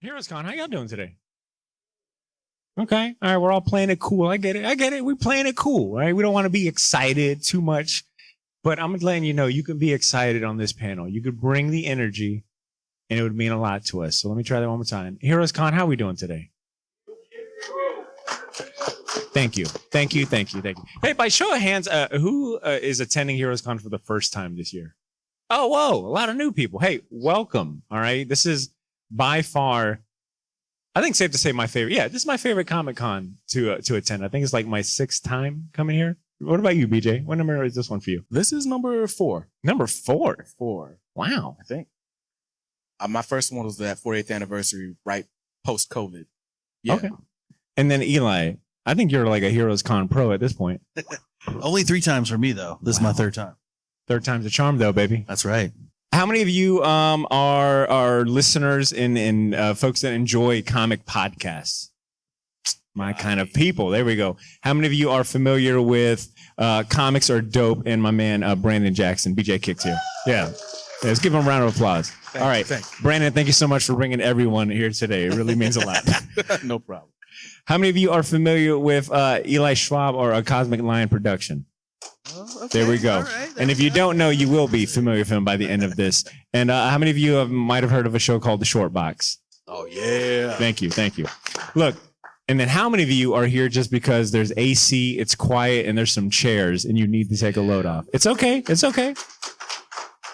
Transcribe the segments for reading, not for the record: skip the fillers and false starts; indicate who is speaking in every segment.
Speaker 1: Heroes Con, how y'all doing today? Okay. All right. We're all playing it cool. I get it. We're playing it cool, right? We don't want to be excited too much, but I'm letting you know you can be excited on this panel. You could bring the energy and it would mean a lot to us. So let me try that one more time. Heroes Con, how are we doing today? Thank you. Hey, by show of hands, who is attending Heroes Con for the first time this year? Oh, whoa. A lot of new people. Hey, welcome. All right. This is by far, I think safe to say my favorite. Yeah, this is my favorite Comic Con to attend. I think it's like my 6th time coming here. What about you, BJ? What number is this one for you?
Speaker 2: This is number 4.
Speaker 1: Number 4?
Speaker 2: 4.
Speaker 1: Wow.
Speaker 2: I think. My first one was that 40th anniversary, right post-COVID. Yeah.
Speaker 1: Okay. And then Eli, I think you're like a Heroes Con pro at this point.
Speaker 3: Only 3 times for me, though. This is my 3rd time.
Speaker 1: 3rd time's a charm, though, baby.
Speaker 3: That's right.
Speaker 1: How many of you are listeners and folks that enjoy comic podcasts? My kind of people. There we go. How many of you are familiar with Comics Are Dope and my man Brandon Jackson? BJ Kicks here. Yeah. Let's give him a round of applause. All right. Brandon, thank you so much for bringing everyone here today. It really means a lot.
Speaker 2: No problem.
Speaker 1: How many of you are familiar with Eli Schwab or a Cosmic Lion production? Okay. There we go. Right, and if you don't know, you will be familiar with him by the end of this. And how many of you might have heard of a show called The Short Box?
Speaker 2: Oh, yeah.
Speaker 1: Thank you. Look, and then how many of you are here just because there's AC, it's quiet, and there's some chairs, and you need to take a load off? It's okay.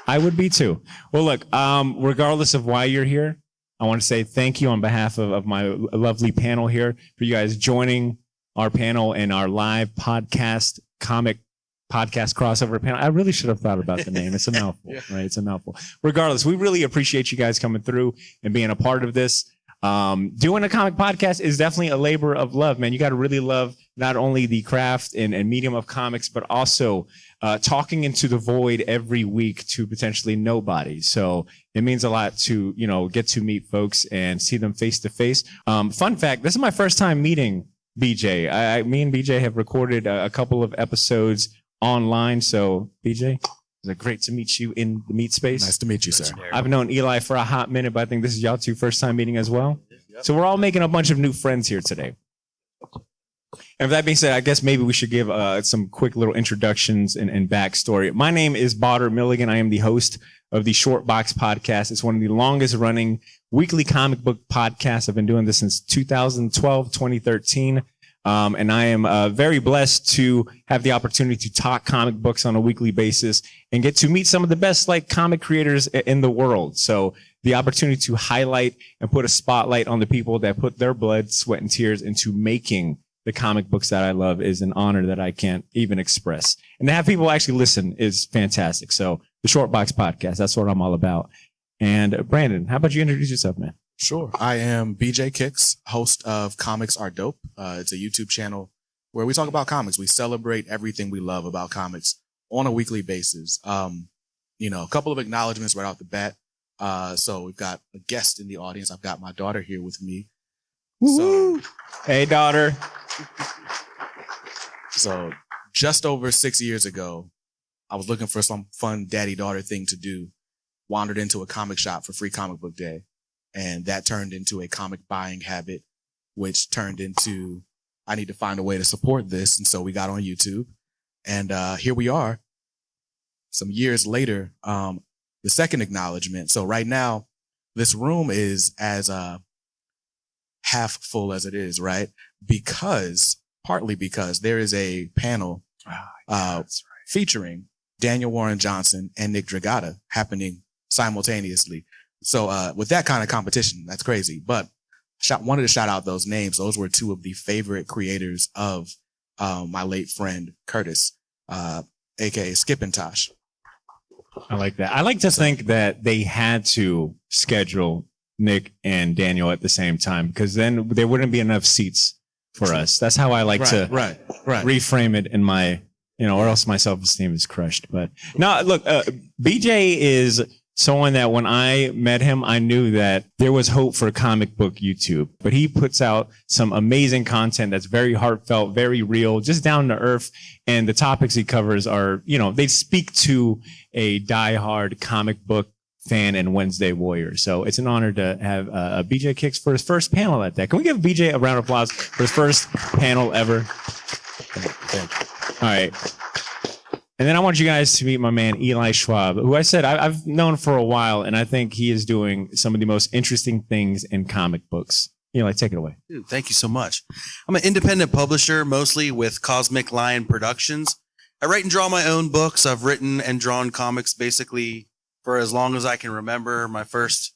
Speaker 1: I would be too. Well, look, regardless of why you're here, I want to say thank you on behalf of my lovely panel here for you guys joining our panel and our live podcast comic podcast crossover panel. I really should have thought about the name. It's a mouthful, right? It's a mouthful. Regardless, we really appreciate you guys coming through and being a part of this. Doing a comic podcast is definitely a labor of love, man. You got to really love not only the craft and medium of comics, but also talking into the void every week to potentially nobody. So it means a lot to, get to meet folks and see them face to face. Fun fact, this is my first time meeting BJ. Me and BJ have recorded a couple of episodes online. So BJ, it's great to meet you in the meet space.
Speaker 2: Nice to meet you, sir.
Speaker 1: I've known Eli for a hot minute, but I think this is y'all 2 first time meeting as well. So we're all making a bunch of new friends here today. And with that being said, I guess maybe we should give some quick little introductions and backstory. My name is Badr Milligan. I am the host of the Short Box podcast. It's one of the longest running weekly comic book podcasts. I've been doing this since 2012, 2013. And I am very blessed to have the opportunity to talk comic books on a weekly basis and get to meet some of the best comic creators in the world. So the opportunity to highlight and put a spotlight on the people that put their blood, sweat, and tears into making the comic books that I love is an honor that I can't even express. And to have people actually listen is fantastic. So the Short Box podcast, that's what I'm all about. And Brandon, how about you introduce yourself, man?
Speaker 2: Sure. I am BJ Kicks, host of Comics Are Dope. It's a YouTube channel where we talk about comics. We celebrate everything we love about comics on a weekly basis. A couple of acknowledgments right off the bat. So we've got a guest in the audience. I've got my daughter here with me.
Speaker 1: Woo-hoo. Hey, daughter.
Speaker 2: So just over 6 years ago, I was looking for some fun daddy-daughter thing to do. Wandered into a comic shop for Free Comic Book Day. And that turned into a comic buying habit, which turned into, I need to find a way to support this. And so we got on YouTube and, here we are some years later. The second acknowledgement. So right now this room is as, half full as it is, right? Partly because there is a panel, featuring Daniel Warren Johnson and Nick Dragata happening simultaneously. So with that kind of competition, that's crazy. But wanted to shout out those names. Those were 2 of the favorite creators of my late friend Curtis, aka Skip and Tosh.
Speaker 1: I like that. I like to think that they had to schedule Nick and Daniel at the same time because then there wouldn't be enough seats for us. That's how I like to reframe it in my, or else my self-esteem is crushed. But no, look, BJ is someone that when I met him, I knew that there was hope for comic book YouTube. But he puts out some amazing content that's very heartfelt, very real, just down to earth. And the topics he covers are, they speak to a diehard comic book fan and Wednesday warrior. So it's an honor to have BJ Kicks for his first panel at that. Can we give BJ a round of applause for his first panel ever? All right. And then I want you guys to meet my man, Eli Schwab, who I said I've known for a while, and I think he is doing some of the most interesting things in comic books. Eli, take it away.
Speaker 3: Dude, thank you so much. I'm an independent publisher, mostly with Cosmic Lion Productions. I write and draw my own books. I've written and drawn comics basically for as long as I can remember. My first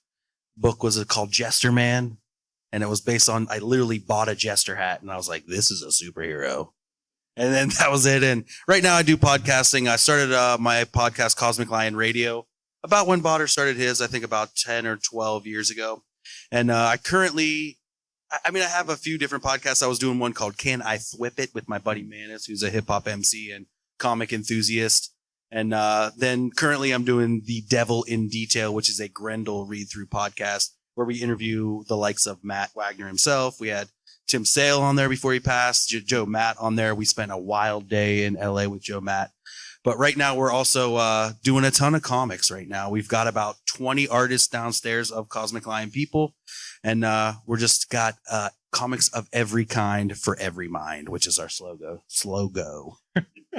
Speaker 3: book was called Jester Man, and it was based on, I literally bought a Jester hat, and I was like, this is a superhero. And then that was it. And right now I do podcasting. I started my podcast, Cosmic Lion Radio, about when Badr started his, I think about 10 or 12 years ago. And I currently, I have a few different podcasts. I was doing one called Can I Thwip It with my buddy Manus, who's a hip hop MC and comic enthusiast. And then currently I'm doing The Devil in Detail, which is a Grendel read-through podcast where we interview the likes of Matt Wagner himself. We had Tim Sale on there before he passed, Joe Matt on there. We spent a wild day in LA with Joe Matt. But right now we're also doing a ton of comics right now. We've got about 20 artists downstairs of Cosmic Lion people. And we're just got comics of every kind for every mind, which is our slogan.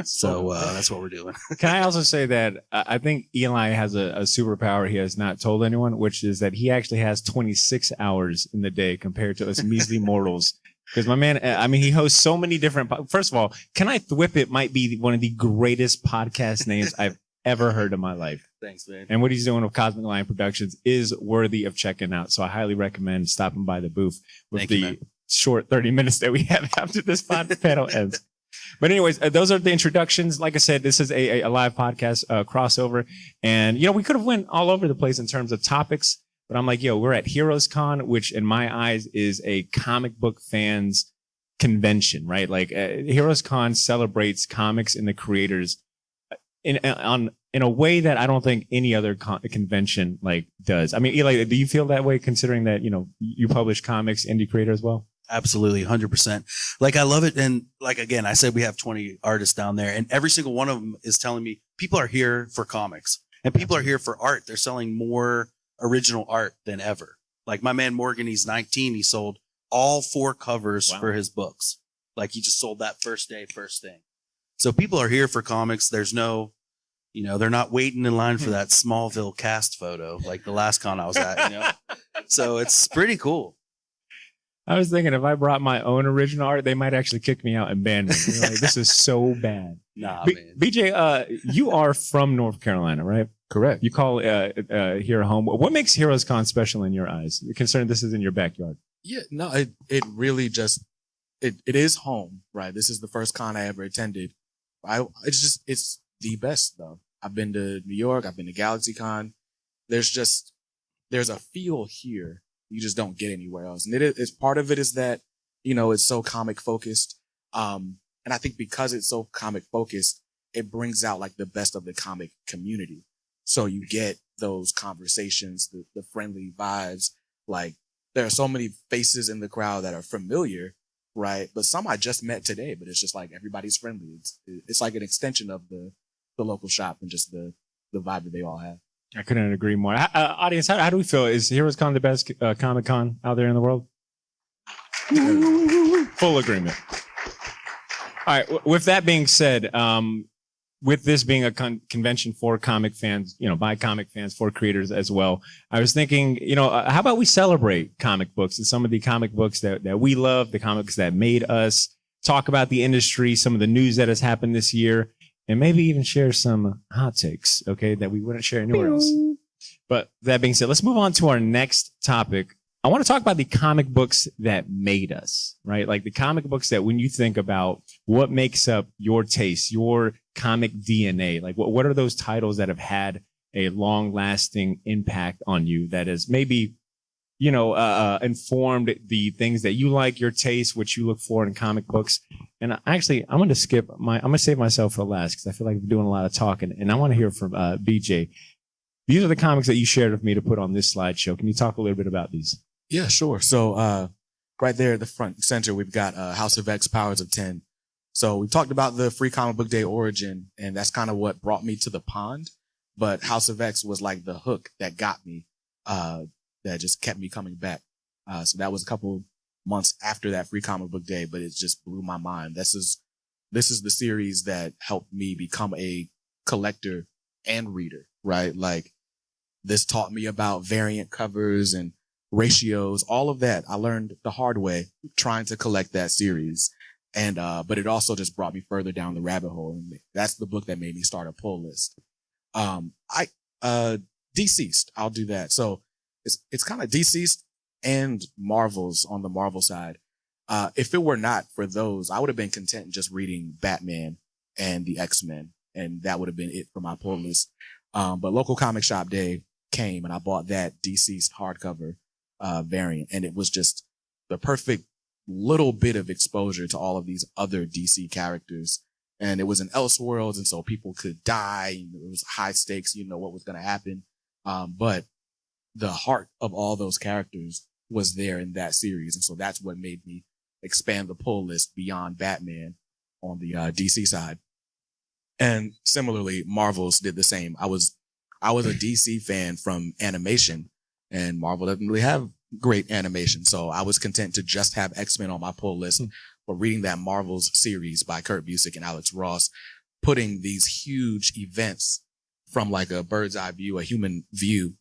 Speaker 3: So that's what we're doing.
Speaker 1: Can I also say that I think Eli has a superpower he has not told anyone, which is that he actually has 26 hours in the day compared to us measly mortals. Because my man, he hosts so many different. First of all, Can I Thwip It might be one of the greatest podcast names I've ever heard in my life.
Speaker 3: Thanks, man.
Speaker 1: And what he's doing with Cosmic Lion Productions is worthy of checking out. So I highly recommend stopping by the booth with the short 30 minutes that we have after this panel ends. But anyways, those are the introductions. Like I said, this is a live podcast crossover. And, we could have went all over the place in terms of topics. But I'm like, we're at Heroes Con, which in my eyes is a comic book fans convention, right? Like Heroes Con celebrates comics and the creators in a way that I don't think any other convention does. Eli, do you feel that way considering that, you publish comics, indie creator as well?
Speaker 3: Absolutely, 100%. I love it. And again, I said we have 20 artists down there, and every single one of them is telling me people are here for comics and people are here for art. They're selling more original art than ever. Like my man Morgan, he's 19. He sold all 4 covers for his books. He just sold that first day, first thing. So people are here for comics. There's no, they're not waiting in line for that Smallville cast photo like the last con I was at, So it's pretty cool.
Speaker 1: I was thinking if I brought my own original art, they might actually kick me out and ban me. This is so bad.
Speaker 3: Nah, man.
Speaker 1: BJ, you are from North Carolina, right?
Speaker 2: Correct.
Speaker 1: You call here home. What makes Heroes Con special in your eyes, considering this is in your backyard?
Speaker 2: Yeah, no, it really just, it is home, right? This is the first con I ever attended. It's the best though. I've been to New York. I've been to Galaxy Con. There's a feel here you just don't get anywhere else. And it's part of it is that, it's so comic focused. And I think because it's so comic focused, it brings out the best of the comic community. So you get those conversations, the friendly vibes. There are so many faces in the crowd that are familiar, right? But some I just met today, but it's just everybody's friendly. It's like an extension of the local shop and just the vibe that they all have.
Speaker 1: I couldn't agree more. Audience, how do we feel? Is Heroes Con the best Comic Con out there in the world? Full agreement. All right. With that being said, with this being a convention for comic fans, by comic fans, for creators as well, I was thinking, how about we celebrate comic books and some of the comic books that we love, the comics that made us, talk about the industry, some of the news that has happened this year, and maybe even share some hot takes, okay, that we wouldn't share anywhere else. But that being said, let's move on to our next topic. I want to talk about the comic books that made us, right? The comic books that when you think about what makes up your taste, your comic DNA, what are those titles that have had a long lasting impact on you that has maybe, informed the things that you like, your taste, what you look for in comic books. And actually, I'm going to save myself for last because I feel like we're doing a lot of talking and I want to hear from BJ. These are the comics that you shared with me to put on this slideshow. Can you talk a little bit about these?
Speaker 2: Yeah, sure. So, right there at the front center, we've got House of X, Powers of 10. So we talked about the Free Comic Book Day origin, and that's kind of what brought me to the pond. But House of X was like the hook that got me, that just kept me coming back. So that was a couple months after that Free Comic Book Day, but it just blew my mind. This is the series that helped me become a collector and reader, right? Like, this taught me about variant covers and ratios, all of that. I learned the hard way trying to collect that series. And, but it also just brought me further down the rabbit hole. And that's the book that made me start a pull list. Deceased, I'll do that. So it's kind of Deceased and Marvels on the Marvel side. If it were not for those, I would have been content just reading Batman and the X-Men, and that would have been it for my pull list. But local comic shop day came, and I bought that Deceased hardcover variant, and it was just the perfect little bit of exposure to all of these other DC characters. And it was in Elseworlds, and so people could die. It was high stakes, what was going to happen. But the heart of all those characters was there in that series. And so that's what made me expand the pull list beyond Batman on the DC side. And similarly, Marvels did the same. I was a DC fan from animation, and Marvel doesn't really have great animation. So I was content to just have X-Men on my pull list. But reading that Marvels series by Kurt Busiek and Alex Ross, putting these huge events from like a bird's eye view, a human view,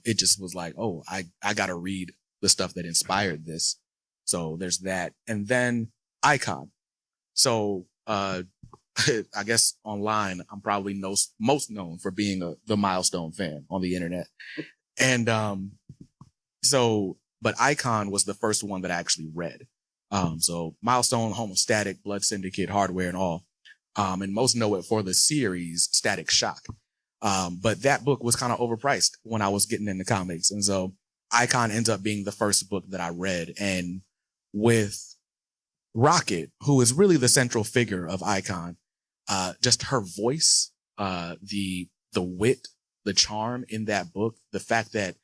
Speaker 2: it just was like, oh, I got to read the stuff that inspired this. So there's that. And then Icon. So, I guess online, I'm probably most known for being the Milestone fan on the internet. And, but Icon was the first one that I actually read. So Milestone, Homostatic, Blood Syndicate, Hardware, and all. And most know it for the series Static Shock. But that book was kind of overpriced when I was getting into comics. And so Icon ends up being the first book that I read. And with Rocket, who is really the central figure of Icon, just her voice, the wit, the charm in that book, the fact that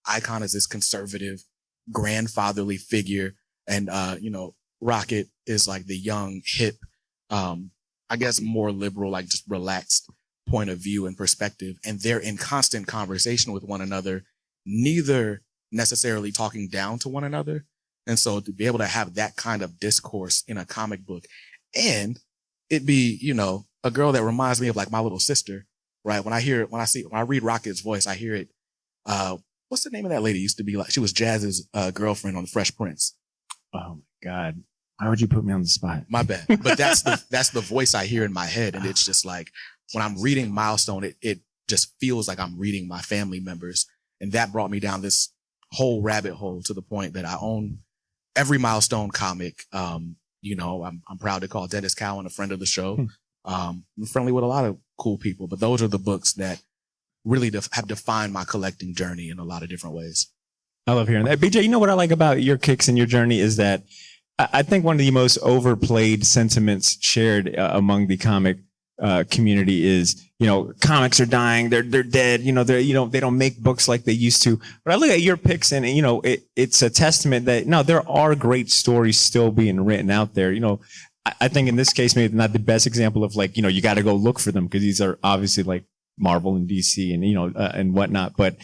Speaker 2: Icon is this conservative, grandfatherly figure, and Rocket is like the young, hip, I guess more liberal, like just relaxed point of view and perspective. And they're in constant conversation with one another, neither necessarily talking down to one another. And so to be able to have that kind of discourse in a comic book, and it be, a girl that reminds me of like my little sister, right? When I read Rocket's voice, I hear it. What's the name of that lady? Used to be like, she was Jazz's girlfriend on The Fresh Prince.
Speaker 1: Oh my God. Why would you put me on the spot?
Speaker 2: My bad. But that's the voice I hear in my head. And it's just like, when I'm reading Milestone, it just feels like I'm reading my family members. And that brought me down this whole rabbit hole to the point that I own every Milestone comic. I'm proud to call Dennis Cowan a friend of the show. I'm friendly with a lot of cool people, but those are the books that really have defined my collecting journey in a lot of different ways.
Speaker 1: I love hearing that. BJ, you know what I like about your kicks and your journey is that I think one of the most overplayed sentiments shared among the comic community is, comics are dying, they're dead, they don't make books like they used to. But I look at your picks and, it's a testament that, no, there are great stories still being written out there. I think in this case, maybe not the best example of like, you got to go look for them because these are obviously like Marvel and DC and, and whatnot. But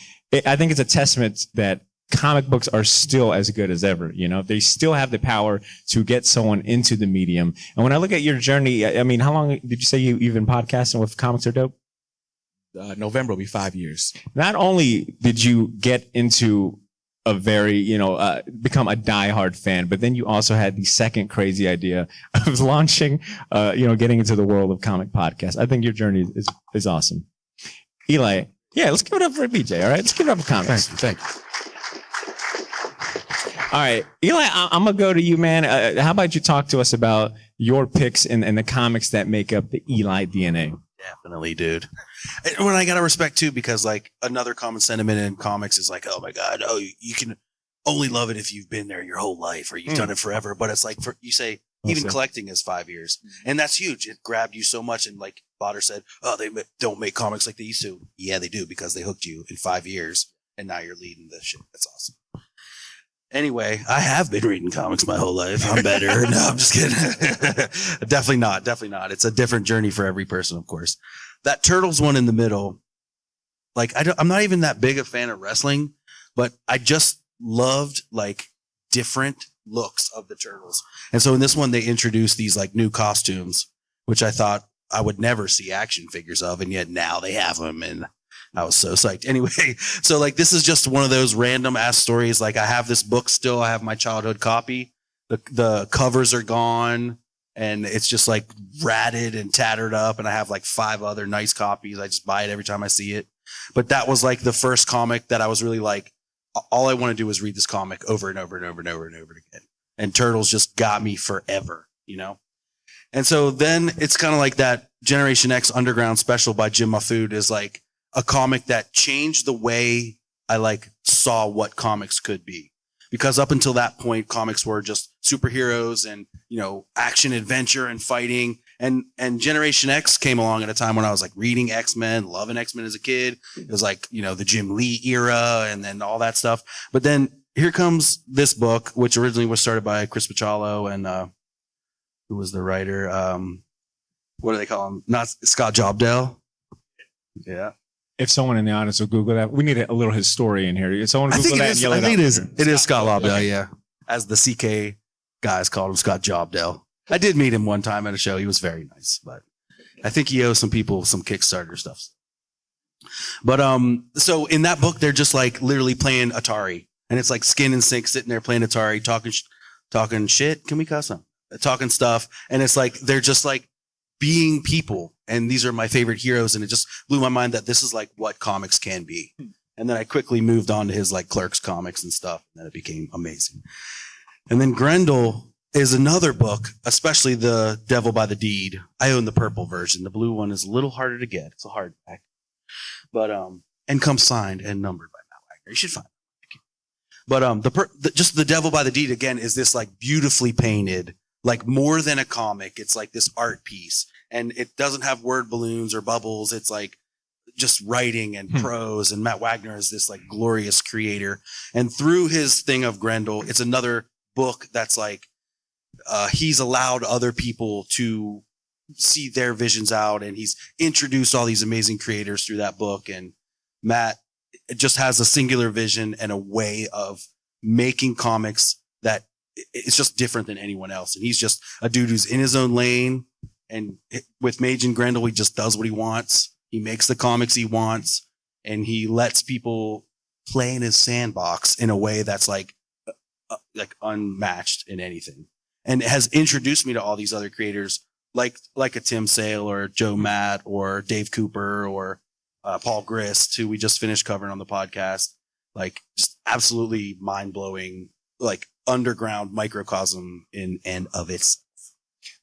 Speaker 1: I think it's a testament that comic books are still as good as ever. They still have the power to get someone into the medium. And when I look at your journey, I mean, how long did you say you've been podcasting with Comics Are Dope?
Speaker 2: November will be 5 years.
Speaker 1: Not only did you get into a very, become a diehard fan, but then you also had the second crazy idea of launching, getting into the world of comic podcasts. I think your journey is awesome. Eli, yeah, let's give it up for BJ. All right, let's give it up for comics.
Speaker 2: Thank you.
Speaker 1: All right, Eli, I'm gonna go to you, man. How about you talk to us about your picks and the comics that make up the Eli DNA?
Speaker 3: Definitely, dude. And what I gotta respect too, because like another common sentiment in comics is like, oh my God, you can only love it if you've been there your whole life or you've done it forever. But it's like you say, even collecting is 5 years, and that's huge. It grabbed you so much, and like Badr said, oh, they don't make comics like they used to. Yeah, they do, because they hooked you in 5 years, and now you're leading this shit. That's awesome. Anyway, I have been reading comics my whole life. I'm better. No, I'm just kidding. Definitely not. It's a different journey for every person, of course. That Turtles one in the middle, like, I'm not even that big a fan of wrestling, but I just loved like different looks of the Turtles. And so in this one, they introduced these like new costumes, which I thought I would never see action figures of. And yet now they have them. And I was so psyched. Anyway, so like, this is just one of those random ass stories. Like I have this book still. I have my childhood copy. The covers are gone. And it's just like ratted and tattered up. And I have like 5 other nice copies. I just buy it every time I see it. But that was like the first comic that I was really like, all I want to do is read this comic over and over and over and over and over again. And Turtles just got me forever, you know? And so then it's kind of like that Generation X Underground special by Jim Mahfood is like a comic that changed the way I like saw what comics could be. Because up until that point, comics were just superheroes and, you know, action, adventure, and fighting. And Generation X came along at a time when I was like reading X-Men, loving X-Men as a kid. It was like, you know, the Jim Lee era and then all that stuff. But then here comes this book, which originally was started by Chris Picciolo and who was the writer? What do they call him? Not Scott Jobdell. Yeah.
Speaker 1: If someone in the audience will Google that, we need a little historian here. If someone
Speaker 3: I
Speaker 1: Google
Speaker 3: think
Speaker 1: that
Speaker 3: it
Speaker 1: and
Speaker 3: is.
Speaker 1: yell
Speaker 3: I
Speaker 1: it
Speaker 3: think
Speaker 1: out.
Speaker 3: it is Scott Lobdell, yeah. As the CK guys called him, Scott Jobdell. I did meet him one time at a show. He was very nice, but I think he owes some people some Kickstarter stuff. But so in that book, they're just like literally playing Atari, and it's like Skin and Sink sitting there playing Atari, talking shit. Can we cuss them? Talking stuff, and it's like they're just like being people, and these are my favorite heroes, and it just blew my mind that this is like what comics can be. And then I quickly moved on to his like Clerks comics and stuff, and then it became amazing. And then Grendel is another book, especially the Devil by the Deed. I own the purple version. The blue one is a little harder to get. It's a hardback, but and comes signed and numbered by Matt Wagner. You should find it. But just the Devil by the Deed again is this like beautifully painted, like more than a comic. It's like this art piece, and it doesn't have word balloons or bubbles. It's like just writing and prose. And Matt Wagner is this like glorious creator. And through his thing of Grendel, it's another book that's like he's allowed other people to see their visions out, and he's introduced all these amazing creators through that book. And Matt just has a singular vision and a way of making comics that it's just different than anyone else. And he's just a dude who's in his own lane. And with Mage and Grendel, he just does what he wants. He makes the comics he wants, and he lets people play in his sandbox in a way that's like unmatched in anything. And it has introduced me to all these other creators like a Tim Sale or Joe Matt or Dave Cooper or Paul Grist, who we just finished covering on the podcast. Like just absolutely mind blowing, like underground microcosm in and of itself.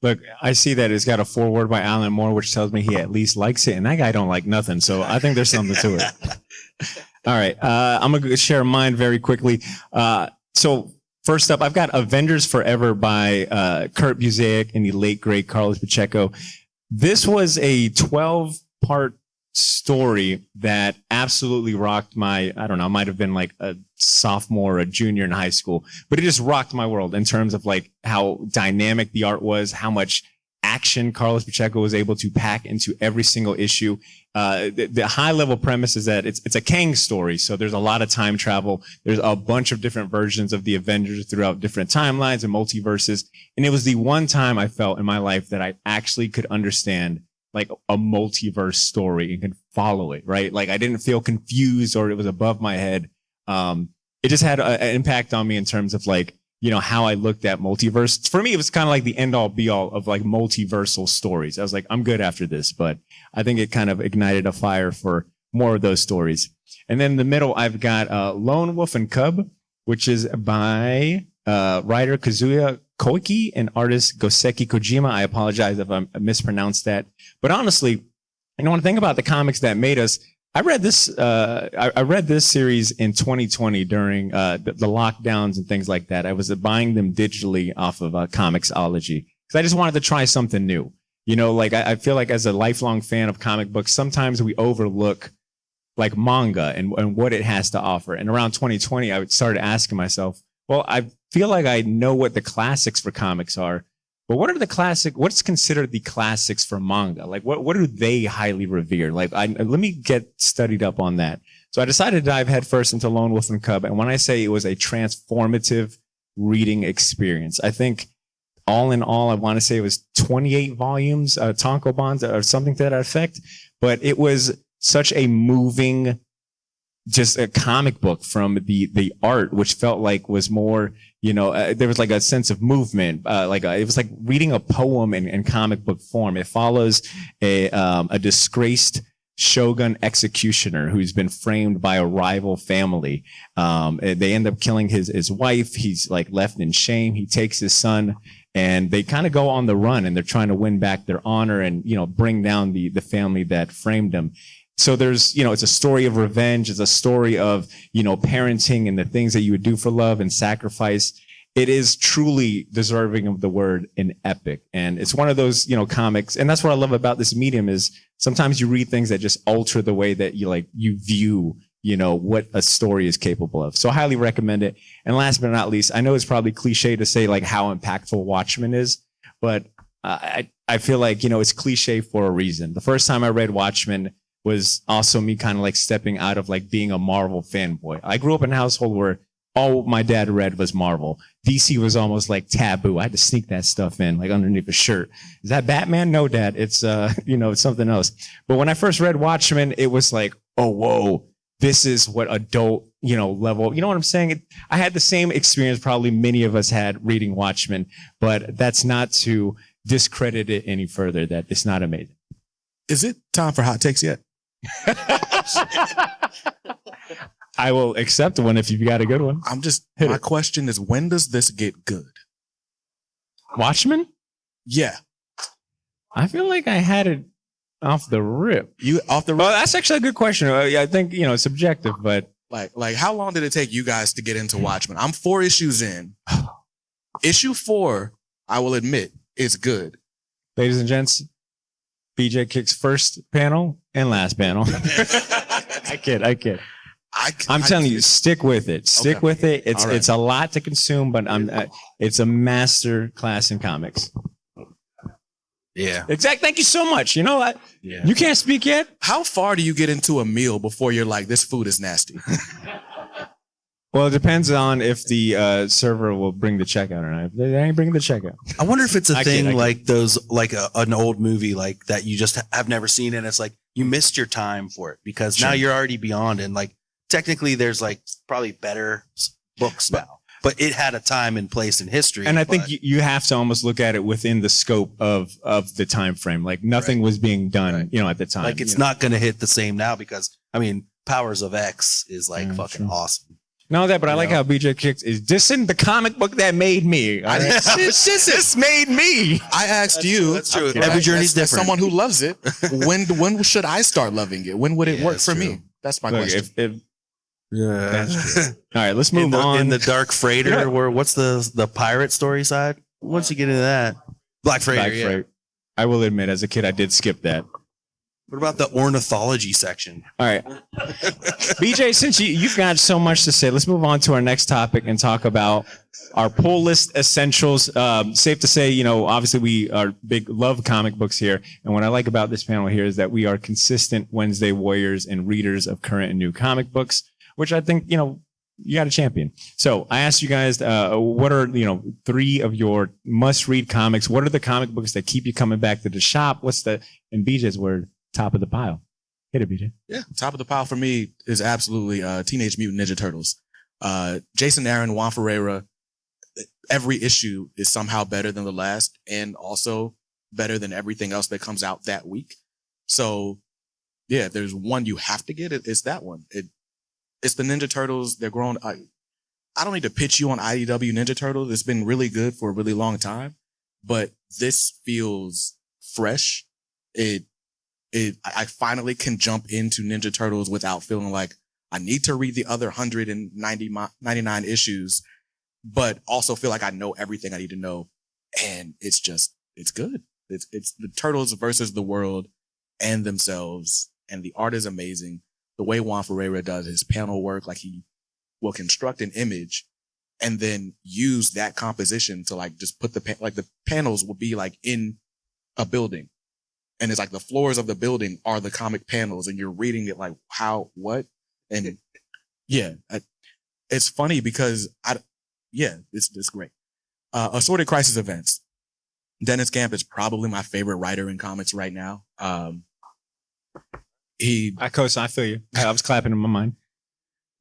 Speaker 1: Look, I see that it's got a foreword by Alan Moore, which tells me he at least likes it, and that guy don't like nothing. So I think there's something to it. All right, I'm gonna share mine very quickly. So first up, I've got Avengers Forever by Kurt Busiek and the late great Carlos Pacheco. This was a 12-part story that absolutely rocked my, I don't know, might have been like a sophomore or a junior in high school, but it just rocked my world in terms of like how dynamic the art was, how much action Carlos Pacheco was able to pack into every single issue. The high level premise is that it's a Kang story. So there's a lot of time travel. There's a bunch of different versions of the Avengers throughout different timelines and multiverses. And it was the one time I felt in my life that I actually could understand like a multiverse story and could follow it, right? Like I didn't feel confused or it was above my head. It just had an impact on me in terms of like, you know, how I looked at multiverse. For me, it was kind of like the end all be all of like multiversal stories. I was like, I'm good after this, but I think it kind of ignited a fire for more of those stories. And then in the middle, I've got Lone Wolf and Cub, which is by writer Kazuya Koike and artist Goseki Kojima. I apologize if I mispronounced that. But honestly, you know, when I think about the comics that made us, I read this series in 2020 during the lockdowns and things like that. I was buying them digitally off of Comixology because I just wanted to try something new. You know, like I feel like as a lifelong fan of comic books, sometimes we overlook like manga and what it has to offer. And around 2020, I started asking myself, well, I feel like I know what the classics for comics are, But what are the what's considered the classics for manga? Like what do they highly revere? Like let me get studied up on that. So I decided to dive headfirst into Lone Wolf and Cub. And when I say it was a transformative reading experience, I think all in all, I want to say it was 28 volumes, tankobons or something to that effect. But it was such a moving, just a comic book from the art, which felt like was more, there was like a sense of movement, it was like reading a poem in comic book form. It follows a disgraced shogun executioner who's been framed by a rival family. They end up killing his wife. He's like left in shame. He takes his son and they kind of go on the run and they're trying to win back their honor and, bring down the family that framed him. So there's, it's a story of revenge. It's a story of, parenting and the things that you would do for love and sacrifice. It is truly deserving of the word an epic. And it's one of those, comics. And that's what I love about this medium is sometimes you read things that just alter the way that you view, what a story is capable of. So I highly recommend it. And last but not least, I know it's probably cliche to say like how impactful Watchmen is, but I feel like, it's cliche for a reason. The first time I read Watchmen was also me kind of like stepping out of like being a Marvel fanboy. I grew up in a household where all my dad read was Marvel. DC was almost like taboo. I had to sneak that stuff in, like underneath a shirt. Is that Batman? No, Dad. It's, it's something else. But when I first read Watchmen, it was like, oh, whoa, this is what adult, level. You know what I'm saying? I had the same experience probably many of us had reading Watchmen, but that's not to discredit it any further, that it's not amazing.
Speaker 2: Is it time for hot takes yet?
Speaker 1: I will accept one if you've got a good one.
Speaker 2: My question is, when does this get good?
Speaker 1: Watchmen?
Speaker 2: Yeah.
Speaker 1: I feel like I had it off the rip.
Speaker 2: You off the rip?
Speaker 1: Well, that's actually a good question. I think, it's subjective, but
Speaker 2: like how long did it take you guys to get into Watchmen? I'm 4 issues in. Issue 4, I will admit, is good.
Speaker 1: Ladies and gents, BJ Kick's first panel and last panel. I kid. I'm telling you, stick with it. Stick with it. It's a lot to consume, but it's a master class in comics.
Speaker 3: Yeah.
Speaker 1: Exactly. Thank you so much. You know what? Yeah. You can't speak yet.
Speaker 2: How far do you get into a meal before you're like, this food is nasty?
Speaker 1: Well, it depends on if the server will bring the checkout or not. If they ain't bringing the checkout.
Speaker 3: I wonder if it's a thing like those, like an old movie like that you just have never seen, and it's like you missed your time for it because now you're already beyond, and like technically there's like probably better books now, but it had a time and place in history.
Speaker 1: And I think you have to almost look at it within the scope of the time frame. Like nothing was being done, at the time.
Speaker 3: Like it's not going to hit the same now because Powers of X is like fucking awesome.
Speaker 1: No, but I like how BJ Kicks is dissing the comic book that made me. This made me.
Speaker 2: I asked you.
Speaker 3: That's true. Every journey's different.
Speaker 2: As someone who loves it, when should I start loving it? When would it work for me? That's my question.
Speaker 3: That's true.
Speaker 1: All right, let's move on.
Speaker 3: In the Dark Freighter, where what's the pirate story side? Once you get into that, Black Freighter.
Speaker 1: I will admit, as a kid, I did skip that.
Speaker 3: What about the ornithology section?
Speaker 1: All right. BJ, since you've got so much to say, let's move on to our next topic and talk about our pull list essentials. Safe to say, obviously we are love comic books here. And what I like about this panel here is that we are consistent Wednesday warriors and readers of current and new comic books, which I think, you got a champion. So I asked you guys, what are, 3 of your must read comics? What are the comic books that keep you coming back to the shop? What's in BJ's word? Top of the pile. Hit it, BJ.
Speaker 2: Yeah, top of the pile for me is absolutely Teenage Mutant Ninja Turtles. Jason Aaron, Juan Ferreira, every issue is somehow better than the last and also better than everything else that comes out that week. So, yeah, if there's one you have to get, it's that one. It's the Ninja Turtles. They're grown. I don't need to pitch you on IDW Ninja Turtles. It's been really good for a really long time, but this feels fresh. I finally can jump into Ninja Turtles without feeling like I need to read the other 199 issues, but also feel like I know everything I need to know. And it's good. It's the Turtles versus the world and themselves. And the art is amazing. The way Juan Ferreira does his panel work, like he will construct an image and then use that composition to like just put the panels will be like in a building. And it's like the floors of the building are the comic panels, and you're reading it like how, what? And yeah, it's funny because it's great. Assorted Crisis Events. Dennis Camp is probably my favorite writer in comics right now.
Speaker 1: I feel you. I was clapping in my mind.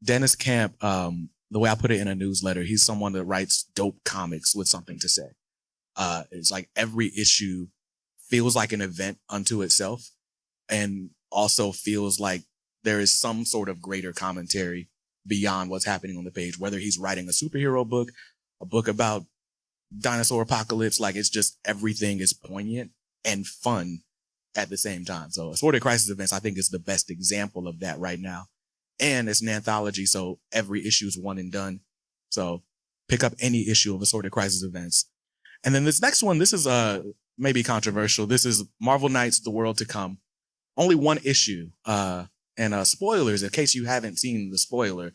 Speaker 2: Dennis Camp, the way I put it in a newsletter, he's someone that writes dope comics with something to say. It's like every issue feels like an event unto itself, and also feels like there is some sort of greater commentary beyond what's happening on the page, whether he's writing a superhero book, a book about dinosaur apocalypse. Like, it's just everything is poignant and fun at the same time. So Assorted Crisis Events, I think, is the best example of that right now. And it's an anthology, so every issue is one and done. So pick up any issue of Assorted Crisis Events. And then this next one, this is maybe controversial. This is Marvel Knights: The World to Come. Only one issue. And spoilers, in case you haven't seen the spoiler,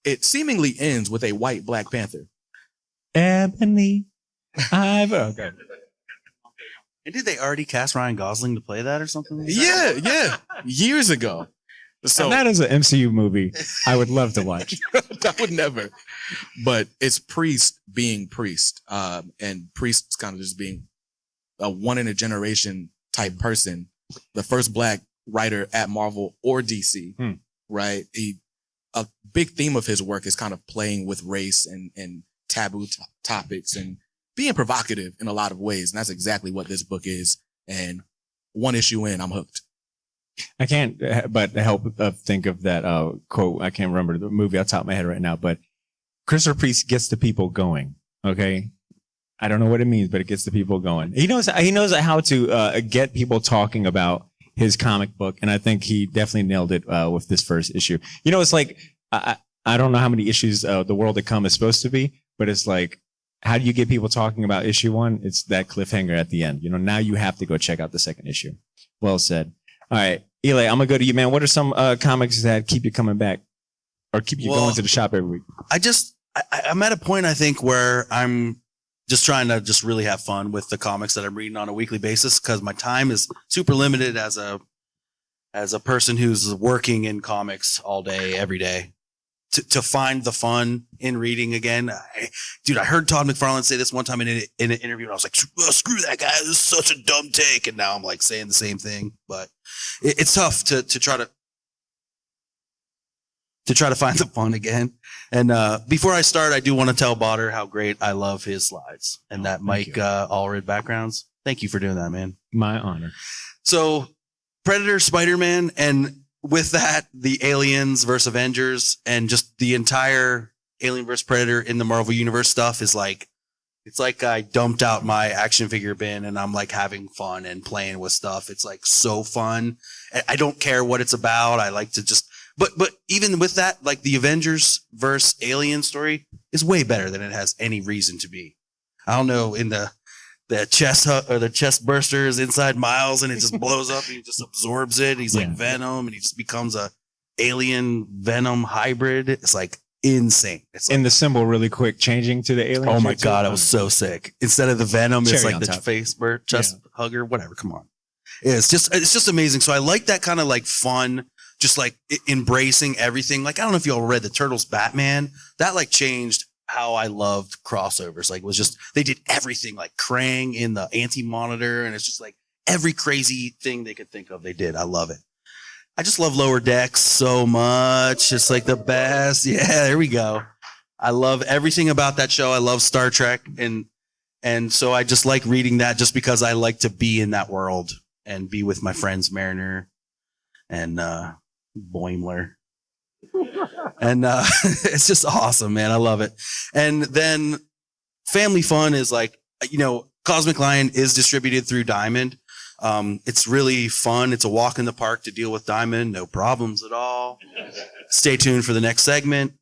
Speaker 2: it seemingly ends with a white Black Panther.
Speaker 1: Ebony Ivory. Okay.
Speaker 3: And did they already cast Ryan Gosling to play that or something? Like
Speaker 2: that? Yeah. Years ago. So
Speaker 1: and that is an MCU movie I would love to watch.
Speaker 2: I would never. But it's Priest being Priest. And Priest's kind of just being a one in a generation type person. The first Black writer at Marvel or DC, right? A big theme of his work is kind of playing with race and taboo topics and being provocative in a lot of ways. And that's exactly what this book is. And one issue in, I'm hooked.
Speaker 1: I can't but help think of that quote. I can't remember the movie off the top of my head right now, but Christopher Priest gets the people going. Okay. I don't know what it means, but it gets the people going. He knows how to get people talking about his comic book. And I think he definitely nailed it with this first issue. You know, it's like, I don't know how many issues The World to Come is supposed to be, but it's like, how do you get people talking about issue one? It's that cliffhanger at the end. You know, now you have to go check out the second issue. Well said. All right, Eli, I'm gonna go to you, man. What are some comics that keep you coming back or keep you going to the shop every week?
Speaker 3: I'm at a point, I think, where I'm just trying to just really have fun with the comics that I'm reading on a weekly basis, because my time is super limited as a person who's working in comics all day, every day. To find the fun in reading again. I heard Todd McFarlane say this one time in an interview, and I was like, screw that guy. This is such a dumb take. And now I'm like saying the same thing, but it's tough to try to find the fun again. And before I start, I do want to tell Badr how great I love his slides and that Mike Allred backgrounds. Thank you for doing that, man.
Speaker 1: My honor.
Speaker 3: So Predator, Spider-Man, and with that, the Aliens versus Avengers and just the entire Alien versus Predator in the Marvel Universe stuff is like, it's like I dumped out my action figure bin and I'm like having fun and playing with stuff. It's like so fun. I don't care what it's about. I like to just, but even with that, like the Avengers versus Alien story is way better than it has any reason to be. I don't know, in the chest bursters inside Miles and it just blows up and he just absorbs it. He's like Venom and he just becomes a alien Venom hybrid. It's like insane. It's like,
Speaker 1: in the symbol really quick, changing to the alien.
Speaker 3: Oh my God, I was so sick. Instead of the Venom, it's like the
Speaker 1: top.
Speaker 3: chest hugger, whatever. Come on. It's just amazing. So I like that kind of like fun, just like embracing everything. Like, I don't know if you all read the Turtles Batman. That like changed how I loved crossovers. Like, it was just, they did everything, like Krang in the Anti-Monitor, and it's just like every crazy thing they could think of, they did. I love it. I just love Lower Decks so much. It's like the best. Yeah, there we go. I love everything about that show. I love Star Trek, and so I just like reading that just because I like to be in that world and be with my friends Mariner and Boimler. And it's just awesome, man. I love it. And then Family Fun is like, Cosmic Lion is distributed through Diamond. It's really fun. It's a walk in the park to deal with Diamond. No problems at all. Stay tuned for the next segment.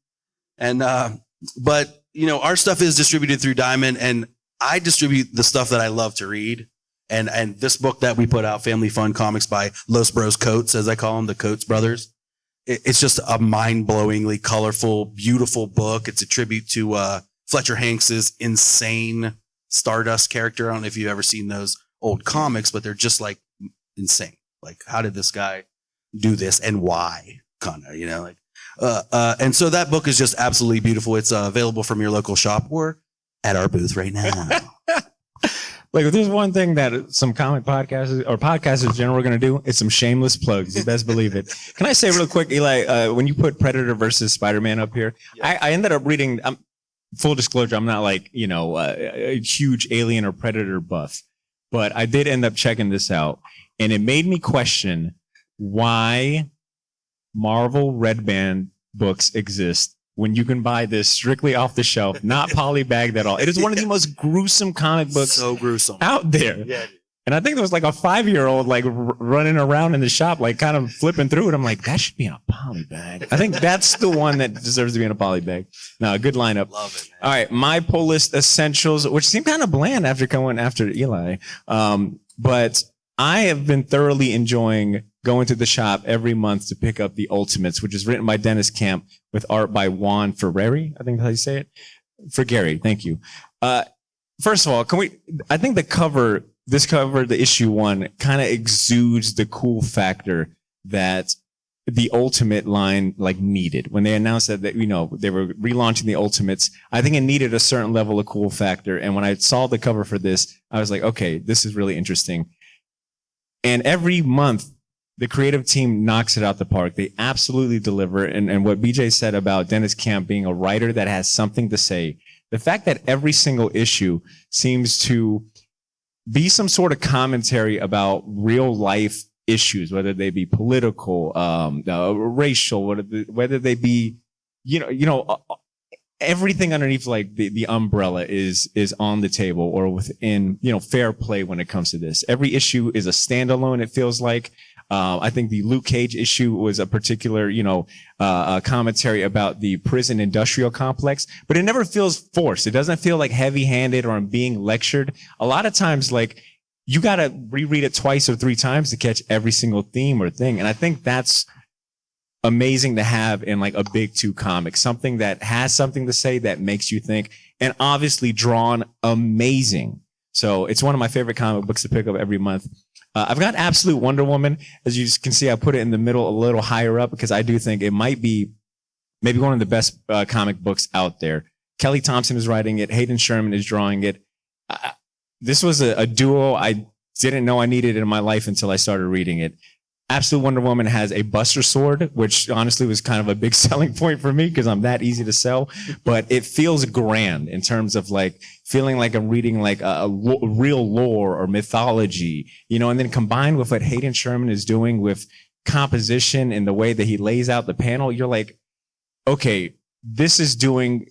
Speaker 3: And but our stuff is distributed through Diamond, and I distribute the stuff that I love to read. And this book that we put out, Family Fun Comics by Los Bros Coates, as I call them, the Coates brothers. it's just a mind-blowingly colorful, beautiful book. It's a tribute to Fletcher Hanks's insane Stardust character. I don't know if you've ever seen those old comics, but they're just like insane. Like, how did this guy do this and why? Kind of, you know, like, and so that book is just absolutely beautiful. It's available from your local shop or at our booth right now.
Speaker 1: Like, if there's one thing that some comic podcasters or podcasters in general are going to do, it's some shameless plugs. You best believe it. Can I say real quick, Eli, when you put Predator versus Spider-Man up here, yeah. I ended up reading, full disclosure, I'm not like, you know, a huge Alien or Predator buff, but I did end up checking this out, and it made me question why Marvel Red Band books exist when you can buy this strictly off the shelf, not polybagged at all. It is one of the most gruesome comic books
Speaker 3: so gruesome
Speaker 1: out there.
Speaker 3: Yeah.
Speaker 1: And I think there was like a 5-year-old like running around in the shop, like kind of flipping through it. I'm like, that should be in a polybag. I think that's the one that deserves to be in a polybag. No, good lineup.
Speaker 3: Love it, man.
Speaker 1: All right, my pull list essentials, which seem kind of bland after going after Eli. But I have been thoroughly enjoying going to the shop every month to pick up the Ultimates, which is written by Dennis Camp with art by Juan Ferreri. I think that's how you say it. Ferreri, thank you. First of all, I think this cover, the issue 1, kind of exudes the cool factor that the Ultimate line like needed. When they announced that, you know, they were relaunching the Ultimates, I think it needed a certain level of cool factor. And when I saw the cover for this, I was like, okay, this is really interesting. And every month, the creative team knocks it out the park. They absolutely deliver. And what BJ said about Dennis Camp being a writer that has something to say, the fact that every single issue seems to be some sort of commentary about real life issues, whether they be political, racial, whether they be, everything underneath like the umbrella is on the table or within, fair play when it comes to this. Every issue is a standalone. It feels like, I think the Luke Cage issue was a particular, commentary about the prison industrial complex, but it never feels forced. It doesn't feel like heavy handed or I'm being lectured. A lot of times, like, you got to reread it twice or 3 times to catch every single theme or thing. And I think that's amazing to have in like a big 2 comic, something that has something to say that makes you think, and obviously drawn amazing. So it's one of my favorite comic books to pick up every month. I've got Absolute Wonder Woman. As you can see, I put it in the middle, a little higher up, because I do think it might be maybe one of the best comic books out there. Kelly Thompson is writing it. Hayden Sherman is drawing it. This was a duo I didn't know I needed in my life until I started reading it. Absolute Wonder Woman has a Buster Sword, which honestly was kind of a big selling point for me because I'm that easy to sell. But it feels grand in terms of like feeling like I'm reading like a real lore or mythology, and then combined with what Hayden Sherman is doing with composition and the way that he lays out the panel, you're like, okay, this is doing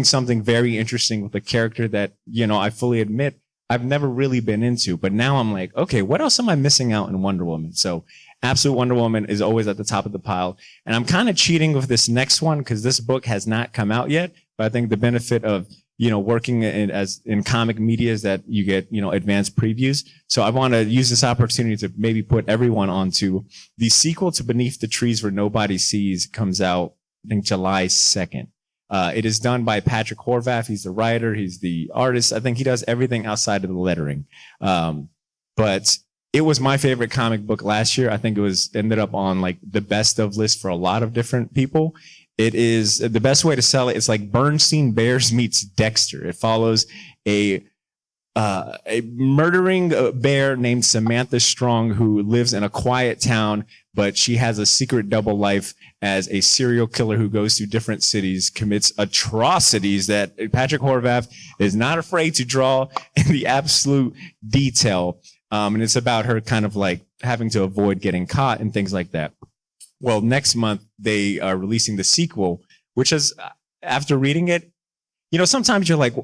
Speaker 1: something very interesting with a character that, I fully admit I've never really been into, but now I'm like, okay, what else am I missing out in Wonder Woman? So Absolute Wonder Woman is always at the top of the pile. And I'm kind of cheating with this next one because this book has not come out yet. But I think the benefit of, working in comic media is that you get, advanced previews. So I want to use this opportunity to maybe put everyone onto the sequel to Beneath the Trees Where Nobody Sees. Comes out, I think, July 2nd. It is done by Patrick Horvath. He's the writer. He's the artist. I think he does everything outside of the lettering. But it was my favorite comic book last year. I think it ended up on like the best of list for a lot of different people. It is the best way to sell it. It's like Bernstein Bears meets Dexter. It follows a murdering bear named Samantha Strong who lives in a quiet town, but she has a secret double life as a serial killer who goes through different cities, commits atrocities that Patrick Horvath is not afraid to draw in the absolute detail. And it's about her kind of like having to avoid getting caught and things like that. Well, next month they are releasing the sequel, which is, after reading it, sometimes you're like,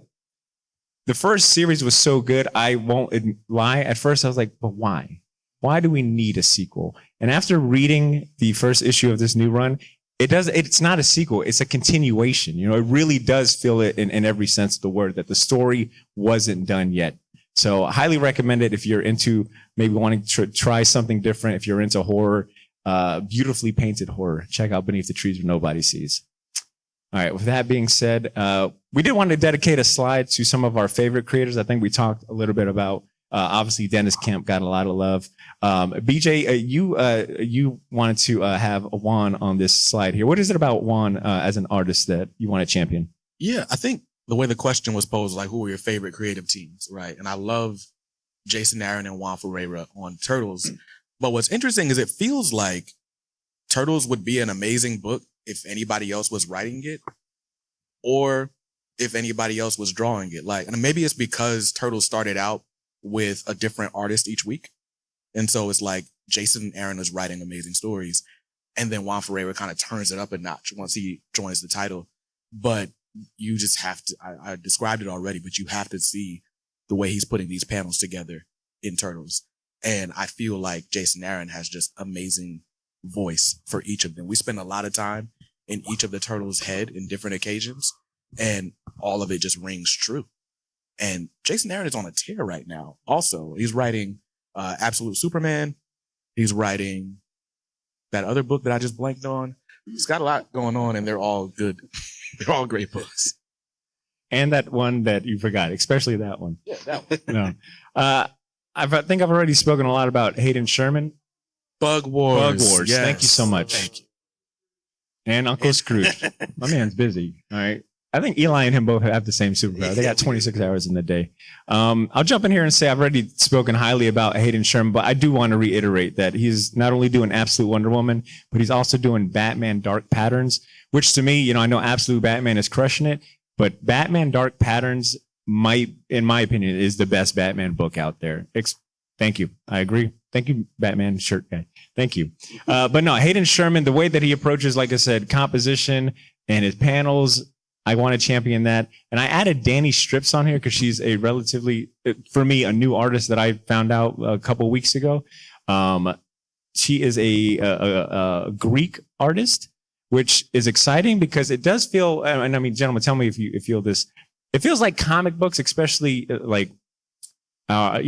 Speaker 1: the first series was so good, I won't lie. At first, I was like, but why? Why do we need a sequel? And after reading the first issue of this new run, it's not a sequel. It's a continuation. It really does feel it in every sense of the word that the story wasn't done yet. So I highly recommend it if you're into maybe wanting to try something different, if you're into horror. beautifully painted horror. Check out Beneath the Trees Where Nobody Sees. All right. With that being said, we did want to dedicate a slide to some of our favorite creators. I think we talked a little bit about, obviously Dennis Kemp got a lot of love. BJ, you wanted to have Juan on this slide here. What is it about Juan as an artist that you want to champion?
Speaker 2: Yeah, I think the way the question was posed, like, who are your favorite creative teams, right? And I love Jason Aaron and Juan Ferreira on Turtles. But what's interesting is it feels like Turtles would be an amazing book if anybody else was writing it or if anybody else was drawing it. Like, and maybe it's because Turtles started out with a different artist each week. And so it's like Jason Aaron is writing amazing stories. And then Juan Ferreira kind of turns it up a notch once he joins the title. But you just have to, I described it already, but you have to see the way he's putting these panels together in Turtles. And I feel like Jason Aaron has just amazing voice for each of them. We spend a lot of time in each of the Turtles' head in different occasions, and all of it just rings true. And Jason Aaron is on a tear right now. Also, he's writing Absolute Superman. He's writing that other book that I just blanked on. He's got a lot going on, and they're all good. They're all great books.
Speaker 1: And that one that you forgot, especially that one.
Speaker 2: Yeah, that one.
Speaker 1: No. I think I've already spoken a lot about Hayden Sherman.
Speaker 2: Bug Wars.
Speaker 1: Bug Wars.
Speaker 2: Yes.
Speaker 1: Thank you so much.
Speaker 2: Thank you.
Speaker 1: And Uncle Scrooge. My man's busy. All right. I think Eli and him both have the same superpower. They got 26 hours in the day. I'll jump in here and say I've already spoken highly about Hayden Sherman, but I do want to reiterate that he's not only doing Absolute Wonder Woman, but he's also doing Batman Dark Patterns, which to me, I know Absolute Batman is crushing it, but Batman Dark Patterns might, in my opinion, is the best Batman book out there. Thank you. I agree. Thank you, Batman shirt guy. Thank you. But no, Hayden Sherman, the way that he approaches, like I said, composition and his panels, I want to champion that. And I added Danny Strips on here because she's a relatively, for me, a new artist that I found out a couple weeks ago. She is a Greek artist, which is exciting because it does feel, and I mean, gentlemen, tell me if you feel this. It feels like comic books, especially like, our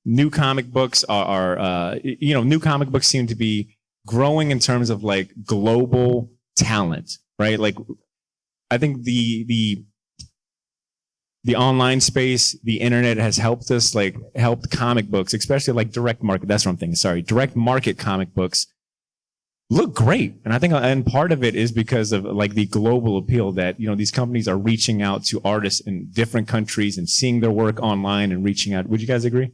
Speaker 1: new comic books new comic books seem to be growing in terms of like global talent, right? Like, I think the online space, the internet has helped us, like helped comic books, especially like direct market. That's what I'm thinking. Sorry. Direct market comic books look great. And I think, and part of it is because of like the global appeal that, these companies are reaching out to artists in different countries and seeing their work online and reaching out. Would you guys agree?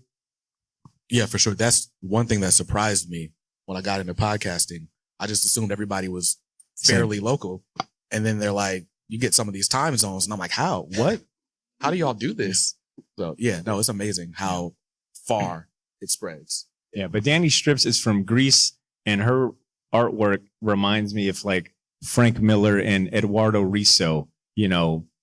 Speaker 2: Yeah, for sure. That's one thing that surprised me when I got into podcasting. I just assumed everybody was fairly local. And then they're like, you get some of these time zones. And I'm like, how? What? How do y'all do this? So yeah, no, it's amazing how far it spreads.
Speaker 1: Yeah, but Danny Strips is from Greece, and her artwork reminds me of like Frank Miller and Eduardo Riso,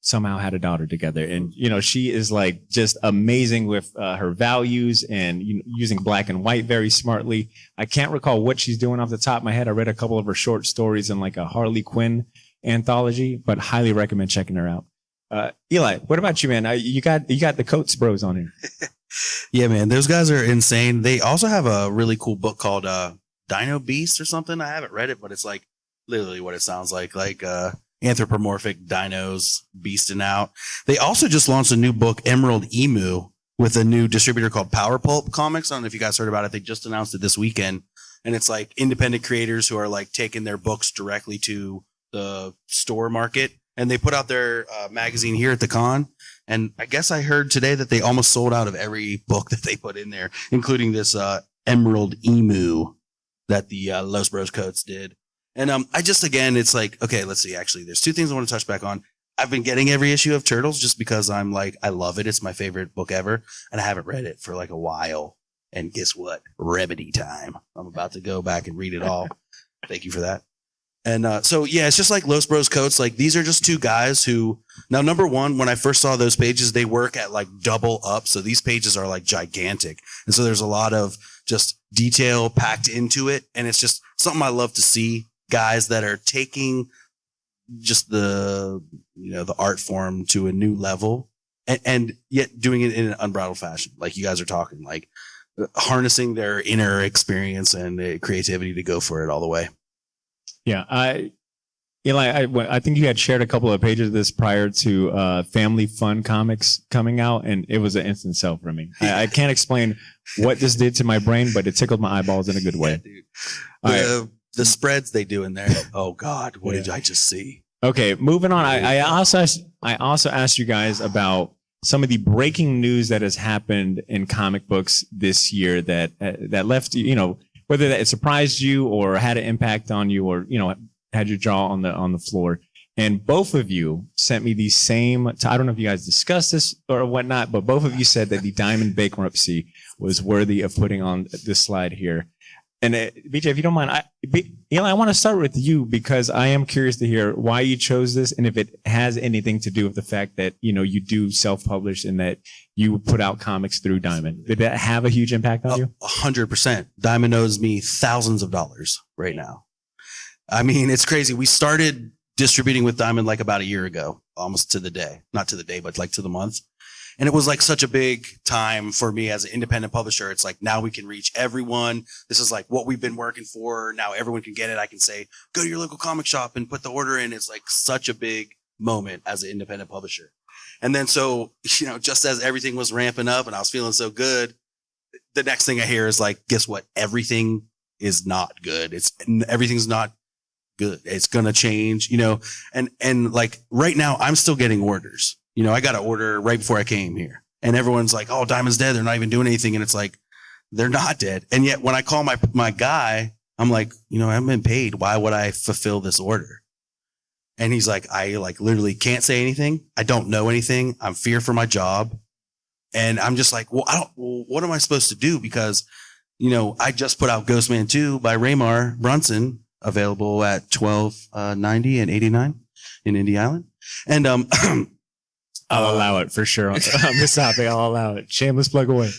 Speaker 1: somehow had a daughter together. And, she is like just amazing with her values and using black and white very smartly. I can't recall what she's doing off the top of my head. I read a couple of her short stories in like a Harley Quinn anthology, but highly recommend checking her out. Eli, what about you, man? You got the Coates Bros on here.
Speaker 3: Yeah, man, those guys are insane. They also have a really cool book called Dino Beast or something. I haven't read it, but it's like literally what it sounds like anthropomorphic dinos beasting out. They also just launched a new book, Emerald Emu, with a new distributor called Power Pulp Comics. I don't know if you guys heard about it. They just announced it this weekend. And it's like independent creators who are like taking their books directly to the store market. And they put out their magazine here at the con. And I guess I heard today that they almost sold out of every book that they put in there, including this Emerald Emu that the Los Bros Coats did. And it's like, okay, let's see. Actually, there's two things I want to touch back on. I've been getting every issue of Turtles just because I'm like, I love it. It's my favorite book ever. And I haven't read it for like a while. And guess what? Remedy time. I'm about to go back and read it all. Thank you for that. And so, yeah, it's just like Los Bros Coats. Like, these are just two guys who, now, number one, when I first saw those pages, they work at like double up. So these pages are like gigantic. And so there's a lot of just detail packed into it. And it's just something I love to see, guys that are taking just the art form to a new level and yet doing it in an unbridled fashion. Like you guys are talking, like harnessing their inner experience and creativity to go for it all the way.
Speaker 1: Yeah. Eli, I think you had shared a couple of pages of this prior to Family Fun Comics coming out, and it was an instant sell for me. I can't explain what this did to my brain, but it tickled my eyeballs in a good way.
Speaker 3: Yeah, dude. The spreads they do in there. Oh God, what did I just see?
Speaker 1: Okay, moving on. I also asked you guys about some of the breaking news that has happened in comic books this year that left whether that it surprised you or had an impact on you or had your jaw on the floor. And both of you sent me the same. I don't know if you guys discussed this or whatnot, but both of you said that the Diamond Bankruptcy was worthy of putting on this slide here. And BJ, if you don't mind, Eli, I want to start with you because I am curious to hear why you chose this and if it has anything to do with the fact that you do self-publish and that you put out comics through Diamond. Did that have a huge impact on you?
Speaker 3: 100%. Diamond owes me thousands of dollars right now. I mean, it's crazy. We started distributing with Diamond like about a year ago, almost to the day, not to the day, but like to the month. And it was like such a big time for me as an independent publisher. It's like, now we can reach everyone. This is like what we've been working for. Now everyone can get it. I can say, go to your local comic shop and put the order in. It's like such a big moment as an independent publisher. And then so, just as everything was ramping up and I was feeling so good, the next thing I hear is like, guess what? Everything is not good. Everything's not good. It's going to change, and like right now I'm still getting orders. I got an order right before I came here and everyone's like, oh, Diamond's dead. They're not even doing anything. And it's like, they're not dead. And yet when I call my guy, I'm like, I haven't been paid. Why would I fulfill this order? And he's like, I like literally can't say anything. I don't know anything. I'm fear for my job. And I'm just like, what am I supposed to do? Because, I just put out Ghostman 2 by Raymar Brunson, available at $12.90 and $89 in Indy Island. And,
Speaker 1: I'll allow it for sure. On this topic, I'll allow it. Shameless plug away.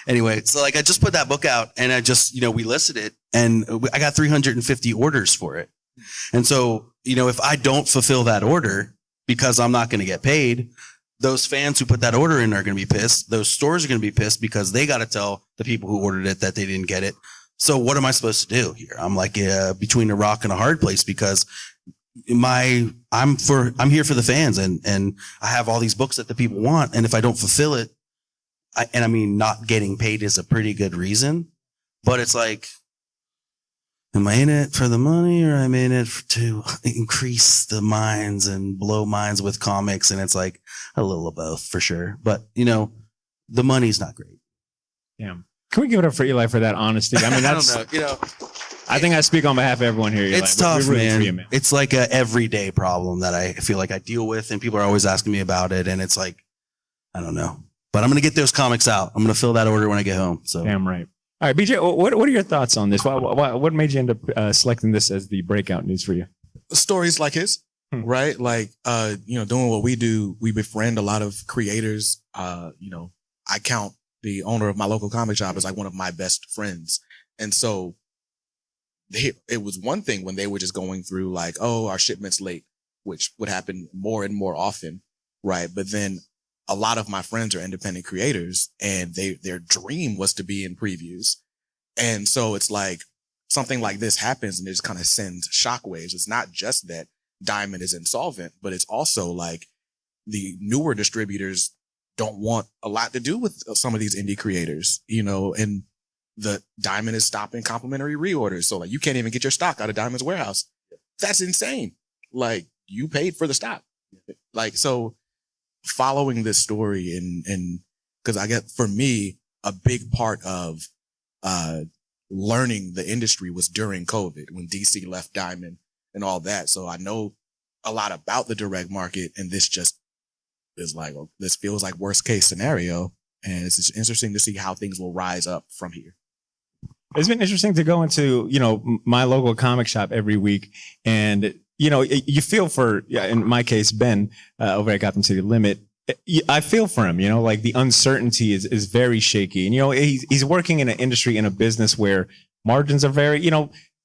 Speaker 3: Anyway, so like I just put that book out and I just, we listed it and I got 350 orders for it. And so, if I don't fulfill that order because I'm not going to get paid, those fans who put that order in are going to be pissed. Those stores are going to be pissed because they got to tell the people who ordered it that they didn't get it. So what am I supposed to do here? I'm like between a rock and a hard place because I'm here for the fans and I have all these books that the people want. And if I don't fulfill it, not getting paid is a pretty good reason, but it's like, am I in it for the money or am I in it to increase the minds and blow minds with comics? And it's like a little of both for sure. But the money's not great.
Speaker 1: Yeah. Can we give it up for Eli for that honesty? I mean, that's,
Speaker 3: I don't know,
Speaker 1: I think I speak on behalf of everyone here. Eli.
Speaker 3: It's tough,
Speaker 1: We're really
Speaker 3: man. It's like a everyday problem that I feel like I deal with and people are always asking me about it. And it's like, I don't know, but I'm going to get those comics out. I'm going to fill that order when I get home. So
Speaker 1: damn right. All right, BJ, what are your thoughts on this? What made you end up selecting this as the breakout news for you?
Speaker 2: Stories like his, right? Like, doing what we do, we befriend a lot of creators. I count the owner of my local comic shop as like one of my best friends. And so it was one thing when they were just going through like, oh, our shipment's late, which would happen more and more often. Right. But then a lot of my friends are independent creators and their dream was to be in previews. And so it's like something like this happens and it just kind of sends shockwaves. It's not just that Diamond is insolvent, but it's also like the newer distributors don't want a lot to do with some of these indie creators, and the Diamond is stopping complimentary reorders. So like you can't even get your stock out of Diamond's warehouse. That's insane. Like you paid for the stock. Like, so following this story and cause I get, for me, a big part of, learning the industry was during COVID when DC left Diamond and all that. So I know a lot about the direct market and this just is like, well, this feels like worst case scenario. And it's just interesting to see how things will rise up from here.
Speaker 1: It's been interesting to go into, my local comic shop every week and, you feel for, in my case, Ben, over at Gotham City Limit. I feel for him, like the uncertainty is very shaky. And, he's working in an industry, in a business where margins are very,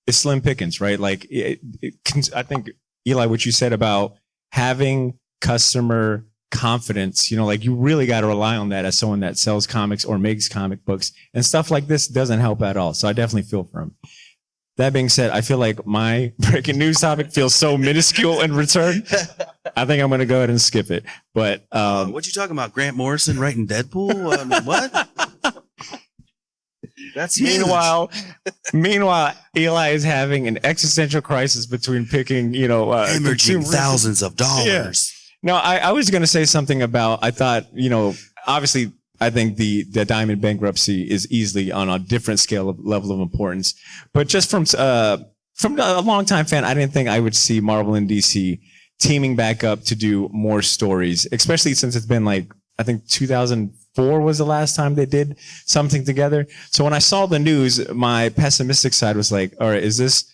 Speaker 1: it's slim pickings, right? Like I think, Eli, what you said about having customer confidence. You know, like you really got to rely on that as someone that sells comics or makes comic books, and stuff like this doesn't help at all. So I definitely feel for him. That being said, I feel like my breaking news topic feels so minuscule in return. I think I'm going to go ahead and skip it. But
Speaker 3: what you talking about? Grant Morrison writing Deadpool? I mean, what? That's
Speaker 1: meanwhile, Eli is having an existential crisis between picking,
Speaker 3: hemorrhaging thousands of dollars.
Speaker 1: Yeah. No, I was going to say something about. I thought, obviously, I think the Diamond Bankruptcy is easily on a different scale of level of importance. But just from a longtime fan, I didn't think I would see Marvel and DC teaming back up to do more stories, especially since it's been like, I think 2004 was the last time they did something together. So when I saw the news, my pessimistic side was like, all right, is this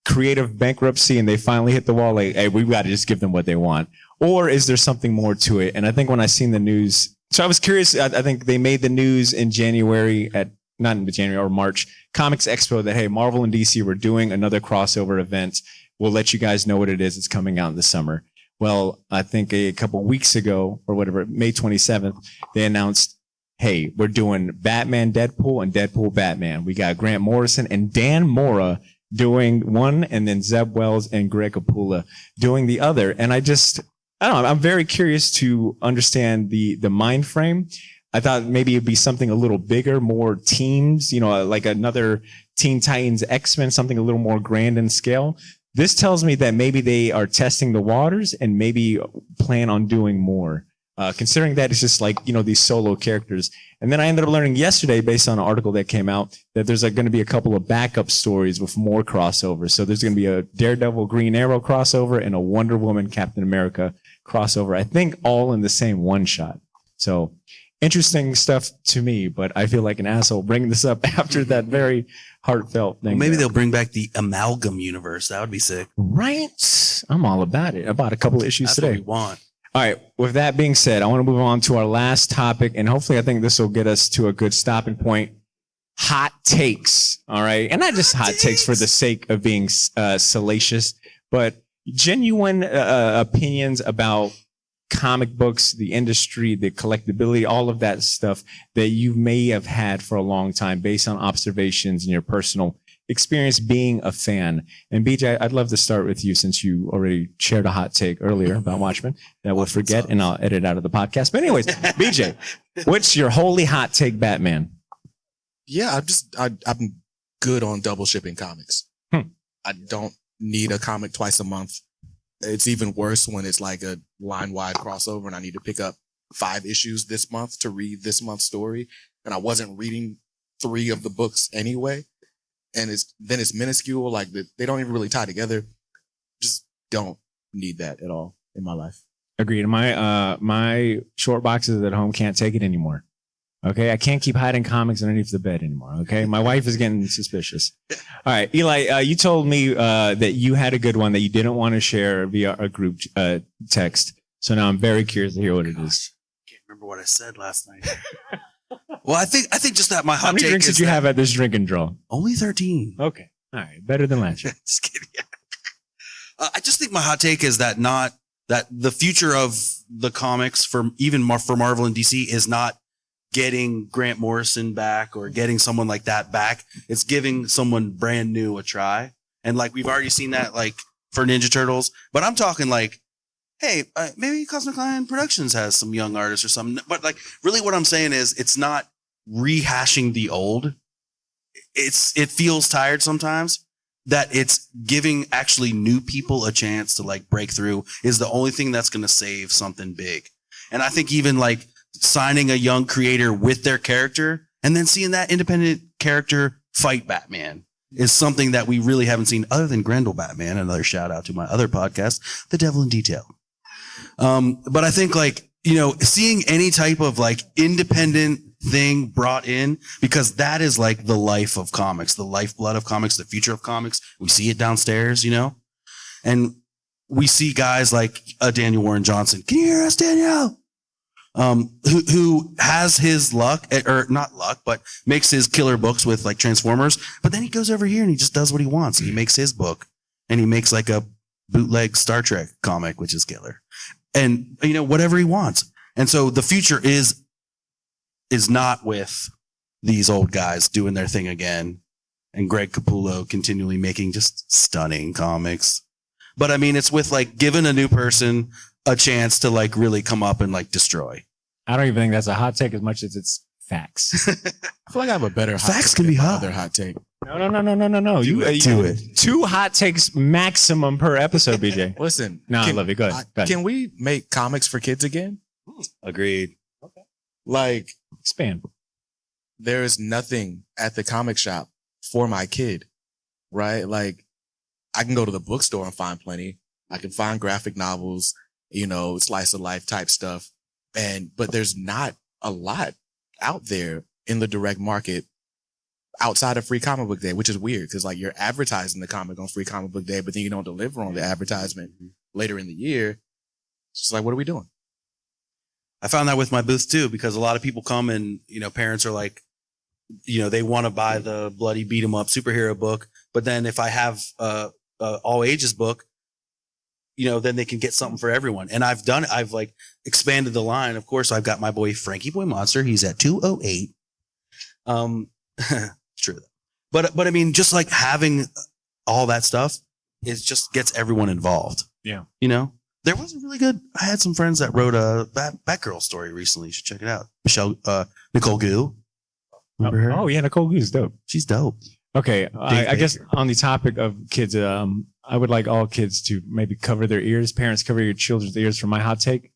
Speaker 1: creative bankruptcy and they finally hit the wall? Like, hey, we've got to just give them what they want. Or is there something more to it? And I think when I seen the news, so I was curious. I think they made the news in January not in January or March Comics Expo that, hey, Marvel and DC were doing another crossover event. We'll let you guys know what it is. It's coming out in the summer. Well, I think a couple weeks ago or whatever, May 27th, they announced, hey, we're doing Batman Deadpool and Deadpool Batman. We got Grant Morrison and Dan Mora doing one, and then Zeb Wells and Greg Capullo doing the other. And I don't know. I'm very curious to understand the mind frame. I thought maybe it'd be something a little bigger, more teams, like another Teen Titans, X-Men, something a little more grand in scale. This tells me that maybe they are testing the waters and maybe plan on doing more. Considering that it's just like, these solo characters. And then I ended up learning yesterday, based on an article that came out, that there's going to be a couple of backup stories with more crossovers. So there's going to be a Daredevil Green Arrow crossover and a Wonder Woman Captain America crossover. I think all in the same one shot. So interesting stuff to me, but I feel like an asshole bringing this up after that very heartfelt thing.
Speaker 3: Well, maybe they'll bring back the amalgam universe. That would be sick.
Speaker 1: Right? I'm all about it. I bought a couple of issues
Speaker 3: That's
Speaker 1: today.
Speaker 3: What we want.
Speaker 1: All right. With that being said, I want to move on to our last topic, and hopefully I think this will get us to a good stopping point. Hot takes. All right. And not just hot takes for the sake of being salacious, but genuine opinions about comic books, the industry, the collectability, all of that stuff that you may have had for a long time based on observations and your personal experience being a fan. And BJ, I'd love to start with you since you already shared a hot take earlier about Watchmen that we'll forget and I'll edit out of the podcast. But anyways, BJ, what's your holy hot take, Batman?
Speaker 2: Yeah, I'm good on double shipping comics. I don't need a comic twice a month. It's even worse when it's like a line-wide crossover and I need to pick up 5 issues this month to read this month's story. And I wasn't reading 3 of the books anyway. And it's minuscule. Like they don't even really tie together. Just don't need that at all in my life.
Speaker 1: Agreed. My short boxes at home can't take it anymore. Okay. I can't keep hiding comics underneath the bed anymore. Okay. My wife is getting suspicious. All right. Eli, you told me, that you had a good one that you didn't want to share via a group, text. So now I'm very curious to hear what it is.
Speaker 3: Can't remember what I said last night. Well, I think just that my hot
Speaker 1: How many
Speaker 3: take
Speaker 1: drinks
Speaker 3: is
Speaker 1: did you have at this drink and draw?
Speaker 3: only 13.
Speaker 1: Okay. All right. Better than last year.
Speaker 3: Just kidding. I just think my hot take is that the future of the comics for Marvel and DC is not getting Grant Morrison back or getting someone like that back. It's giving someone brand new a try. And like we've already seen that like for Ninja Turtles, but I'm talking like, hey, maybe Cosmic Lion Productions has some young artists or something. But like really what I'm saying is it's not rehashing the old. It feels tired sometimes. That it's giving actually new people a chance to like break through is the only thing that's going to save something big. And I think even like signing a young creator with their character and then seeing that independent character fight Batman is something that we really haven't seen other than Grendel Batman. Another shout out to my other podcast, The Devil in Detail. But I think like, seeing any type of like independent thing brought in, because that is like the life of comics, the lifeblood of comics, the future of comics. We see it downstairs, and we see guys like Daniel Warren Johnson. Can you hear us, Daniel? Who has his luck, or not luck, but makes his killer books with like Transformers. But then he goes over here and he just does what he wants. He makes his book and he makes like a bootleg Star Trek comic, which is killer. and whatever he wants. And so the future is not with these old guys doing their thing again and Greg Capullo continually making just stunning comics. But I mean, it's with like giving a new person a chance to like really come up and like destroy.
Speaker 1: I don't even think that's a hot take as much as it's facts.
Speaker 2: I feel like I have a better hot
Speaker 3: Facts
Speaker 2: take
Speaker 3: can be
Speaker 2: than my
Speaker 3: hot.
Speaker 2: Other hot take.
Speaker 1: No.
Speaker 3: Do it.
Speaker 1: 2 hot takes maximum per episode, BJ.
Speaker 2: Listen.
Speaker 1: No, I love you. Go ahead. Go ahead.
Speaker 2: Can we make comics for kids again?
Speaker 3: Agreed.
Speaker 2: Like,
Speaker 1: Expand.
Speaker 2: there is nothing at the comic shop for my kid, right? Like, I can go to the bookstore and find plenty. I can find graphic novels, slice of life type stuff. But there's not a lot out there in the direct market outside of Free Comic Book Day, which is weird because like you're advertising the comic on Free Comic Book Day, but then you don't deliver on the advertisement later in the year. It's just like, what are we doing?
Speaker 3: I found that with my booth too, because a lot of people come and, parents are like, they want to buy the bloody beat 'em up superhero book. But then if I have a all ages book, then they can get something for everyone. And I've done it. I've like expanded the line. Of course, I've got my boy, Frankie Boy Monster. He's at 208. True. But I mean, just like having all that stuff is just gets everyone involved.
Speaker 1: Yeah.
Speaker 3: There was a really good, I had some friends that wrote a Batgirl story recently. You should check it out. Nicole Goo. Remember her?
Speaker 1: Oh, yeah. Nicole Goo's dope.
Speaker 3: She's dope.
Speaker 1: Okay. I guess on the topic of kids, I would like all kids to maybe cover their ears. Parents, cover your children's ears for my hot take.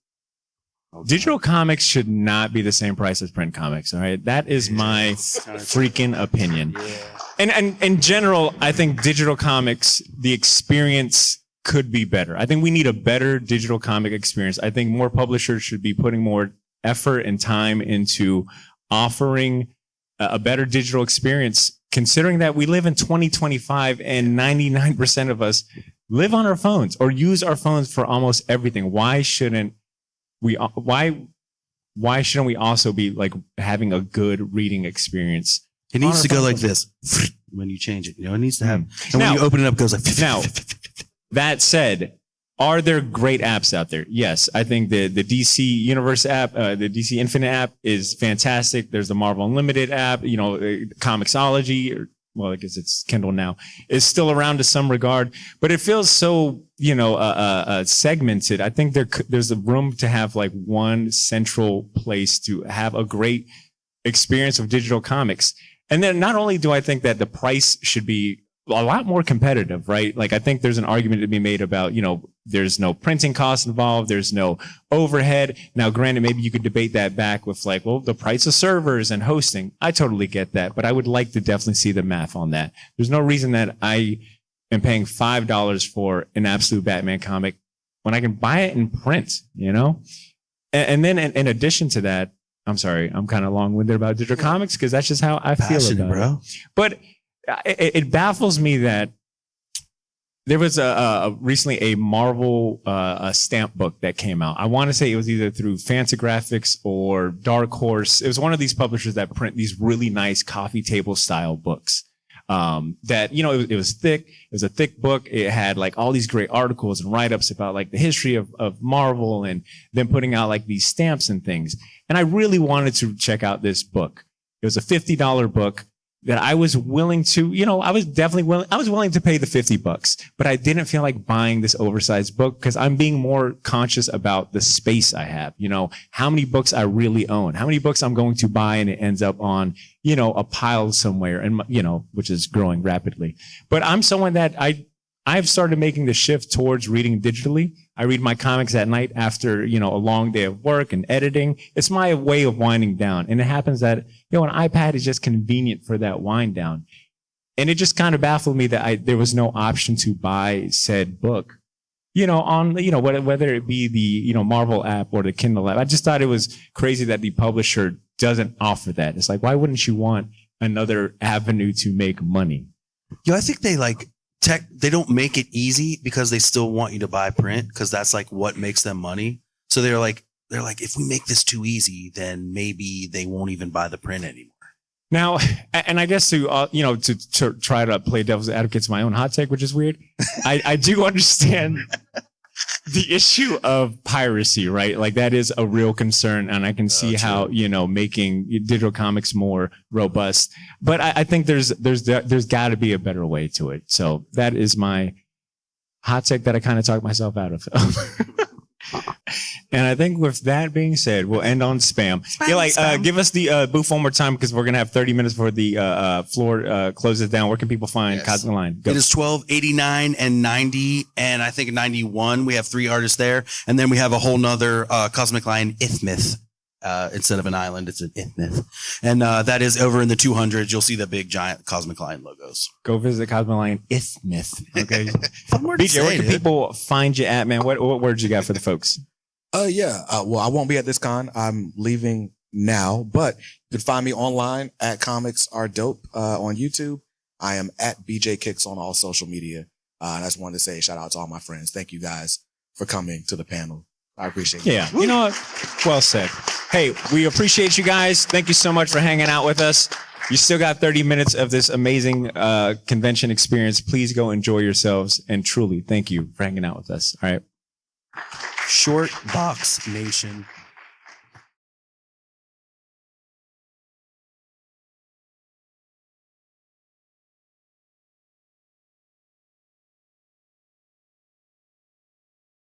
Speaker 1: Digital comics should not be the same price as print comics. All right. That is my freaking opinion.
Speaker 3: Yeah.
Speaker 1: And in general, I think digital comics, the experience could be better. I think we need a better digital comic experience. I think more publishers should be putting more effort and time into offering a better digital experience, considering that we live in 2025 and 99% of us live on our phones or use our phones for almost everything. Why shouldn't we also be like having a good reading experience?
Speaker 3: It needs to go like this when you change it. It needs to have, and
Speaker 1: Now-
Speaker 3: when you open it up, it goes like,
Speaker 1: Now, that said, are there great apps out there? Yes. I think the DC Universe app, the DC Infinite app is fantastic. There's the Marvel Unlimited app, Comixology, or, well, I guess it's Kindle now, is still around to some regard, but it feels so, segmented. I think there's a room to have like one central place to have a great experience of digital comics. And then not only do I think that the price should be a lot more competitive, right? Like I think there's an argument to be made about, there's no printing costs involved. There's no overhead. Now, granted, maybe you could debate that back with like, well, the price of servers and hosting. I totally get that, but I would like to definitely see the math on that. There's no reason that I am paying $5 for an absolute Batman comic when I can buy it in print, And then in addition to that, I'm sorry, I'm kind of long-winded about digital comics because that's just how I feel about it. But it baffles me that there was recently a Marvel stamp book that came out. I want to say it was either through Fantagraphics or Dark Horse. It was one of these publishers that print these really nice coffee table style books. That it was thick. It was a thick book. It had like all these great articles and write-ups about like the history of Marvel, and then putting out like these stamps and things. And I really wanted to check out this book. It was a $50 book that I was willing to, I was willing to pay the $50, but I didn't feel like buying this oversized book because I'm being more conscious about the space I have, how many books I really own, how many books I'm going to buy and it ends up on, a pile somewhere and, which is growing rapidly. But I'm someone that I've started making the shift towards reading digitally. I read my comics at night after, a long day of work and editing. It's my way of winding down. And it happens that, an iPad is just convenient for that wind down. And it just kind of baffled me that there was no option to buy said book, on, whether it be the, Marvel app or the Kindle app. I just thought it was crazy that the publisher doesn't offer that. It's like, why wouldn't you want another avenue to make money?
Speaker 3: I think they don't make it easy because they still want you to buy print because that's like what makes them money. So they're like, if we make this too easy, then maybe they won't even buy the print anymore.
Speaker 1: Now, and I guess to try to play devil's advocate to my own hot take, which is weird. I do understand. the issue of piracy, right? Like that is a real concern, and I can see how making digital comics more robust. But I think there's got to be a better way to it. So that is my hot take that I kind of talked myself out of. And I think with that being said, we'll end on spam. Eli, give us the booth one more time because we're gonna have 30 minutes before the floor closes down. Where can people find Cosmic Line? Go.
Speaker 3: It is 1289 and 90, and I think 91. We have 3 artists there, and then we have a whole nother Cosmic Line Ithmith. Instead of an island, it's an Ithmith, and that is over in the 200s. You'll see the big giant Cosmic Line logos.
Speaker 1: Go visit Cosmic Line Ithmith. Okay,
Speaker 3: Fun word to
Speaker 1: BJ,
Speaker 3: say,
Speaker 1: where can
Speaker 3: dude.
Speaker 1: people find you at, man? What words you got for the folks?
Speaker 2: Well, I won't be at this con. I'm leaving now, but you can find me online at Comics Are Dope on YouTube. I am at BJ Kicks on all social media. And I just wanted to say shout out to all my friends. Thank you guys for coming to the panel. I appreciate it.
Speaker 1: Yeah, you know what? Well said. Hey, we appreciate you guys. Thank you so much for hanging out with us. You still got 30 minutes of this amazing convention experience. Please go enjoy yourselves. And truly, thank you for hanging out with us. All right.
Speaker 3: Short Box Nation.